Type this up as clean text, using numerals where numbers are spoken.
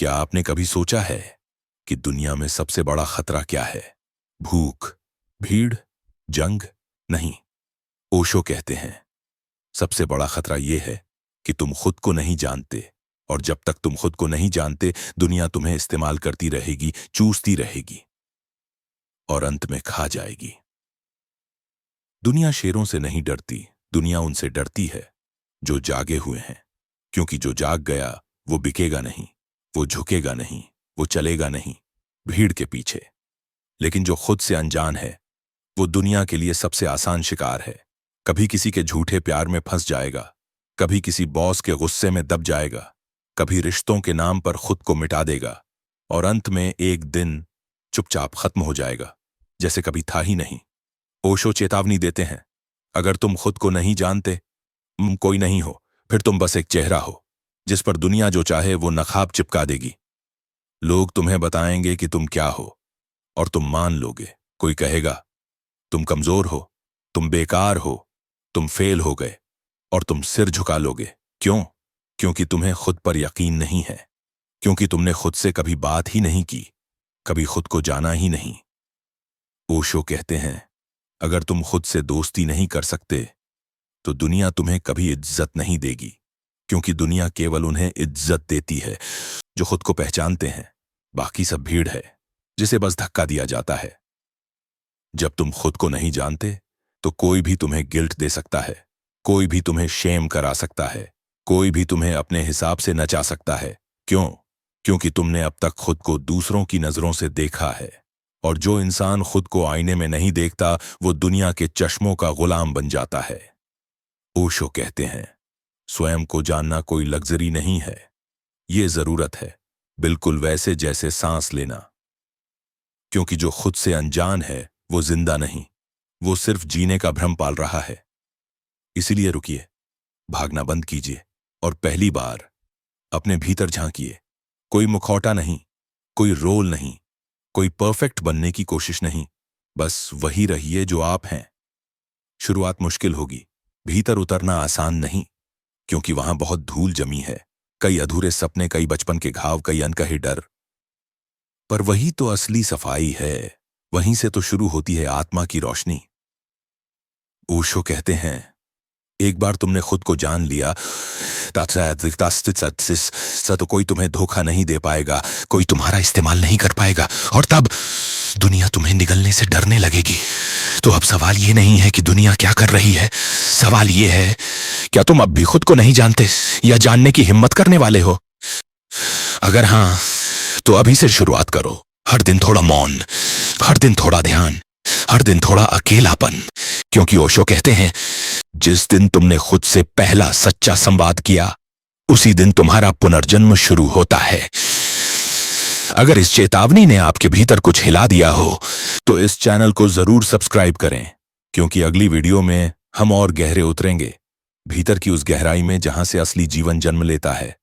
क्या आपने कभी सोचा है कि दुनिया में सबसे बड़ा खतरा क्या है? भूख, भीड़, जंग? नहीं। ओशो कहते हैं सबसे बड़ा खतरा यह है कि तुम खुद को नहीं जानते, और जब तक तुम खुद को नहीं जानते दुनिया तुम्हें इस्तेमाल करती रहेगी, चूसती रहेगी और अंत में खा जाएगी। दुनिया शेरों से नहीं डरती, दुनिया उनसे डरती है जो जागे हुए हैं, क्योंकि जो जाग गया वो बिकेगा नहीं, वो झुकेगा नहीं, वो चलेगा नहीं भीड़ के पीछे। लेकिन जो खुद से अनजान है वो दुनिया के लिए सबसे आसान शिकार है। कभी किसी के झूठे प्यार में फंस जाएगा, कभी किसी बॉस के गुस्से में दब जाएगा, कभी रिश्तों के नाम पर खुद को मिटा देगा और अंत में एक दिन चुपचाप खत्म हो जाएगा जैसे कभी था ही नहीं। ओशो चेतावनी देते हैं, अगर तुम खुद को नहीं जानते, तुम कोई नहीं हो, फिर तुम बस एक चेहरा हो जिस पर दुनिया जो चाहे वो नकाब चिपका देगी। लोग तुम्हें बताएंगे कि तुम क्या हो और तुम मान लोगे। कोई कहेगा तुम कमजोर हो, तुम बेकार हो, तुम फेल हो गए, और तुम सिर झुका लोगे। क्यों? क्योंकि तुम्हें खुद पर यकीन नहीं है, क्योंकि तुमने खुद से कभी बात ही नहीं की, कभी खुद को जाना ही नहीं। ओशो कहते हैं अगर तुम खुद से दोस्ती नहीं कर सकते तो दुनिया तुम्हें कभी इज्जत नहीं देगी, क्योंकि दुनिया केवल उन्हें इज्जत देती है जो खुद को पहचानते हैं। बाकी सब भीड़ है जिसे बस धक्का दिया जाता है। जब तुम खुद को नहीं जानते तो कोई भी तुम्हें गिल्ट दे सकता है, कोई भी तुम्हें शेम करा सकता है, कोई भी तुम्हें अपने हिसाब से नचा सकता है। क्यों? क्योंकि तुमने अब तक खुद को दूसरों की नजरों से देखा है, और जो इंसान खुद को आईने में नहीं देखता वो दुनिया के चश्मों का गुलाम बन जाता है। ओशो कहते हैं स्वयं को जानना कोई लग्जरी नहीं है, ये जरूरत है, बिल्कुल वैसे जैसे सांस लेना। क्योंकि जो खुद से अनजान है वो जिंदा नहीं, वो सिर्फ जीने का भ्रम पाल रहा है। इसीलिए रुकिए, भागना बंद कीजिए और पहली बार अपने भीतर झांकिए। कोई मुखौटा नहीं, कोई रोल नहीं, कोई परफेक्ट बनने की कोशिश नहीं, बस वही रहिए जो आप हैं। शुरुआत मुश्किल होगी, भीतर उतरना आसान नहीं, क्योंकि वहां बहुत धूल जमी है, कई अधूरे सपने, कई बचपन के घाव, कई अनकहे डर। पर वही तो असली सफाई है, वहीं से तो शुरू होती है आत्मा की रोशनी। ओशो कहते हैं एक बार तुमने खुद को जान लिया तो कोई तुम्हें धोखा नहीं दे पाएगा, कोई तुम्हारा इस्तेमाल नहीं कर पाएगा, और तब दुनिया तुम्हें निगलने से डरने लगेगी। तो अब सवाल ये नहीं है कि दुनिया क्या कर रही है, सवाल ये है क्या तुम अब भी खुद को नहीं जानते या जानने की हिम्मत करने वाले हो? अगर हां तो अभी से शुरुआत करो। हर दिन थोड़ा मौन, हर दिन थोड़ा ध्यान, हर दिन थोड़ा अकेलापन, क्योंकि ओशो कहते हैं जिस दिन तुमने खुद से पहला सच्चा संवाद किया उसी दिन तुम्हारा पुनर्जन्म शुरू होता है। अगर इस चेतावनी ने आपके भीतर कुछ हिला दिया हो तो इस चैनल को जरूर सब्सक्राइब करें, क्योंकि अगली वीडियो में हम और गहरे उतरेंगे, भीतर की उस गहराई में जहां से असली जीवन जन्म लेता है।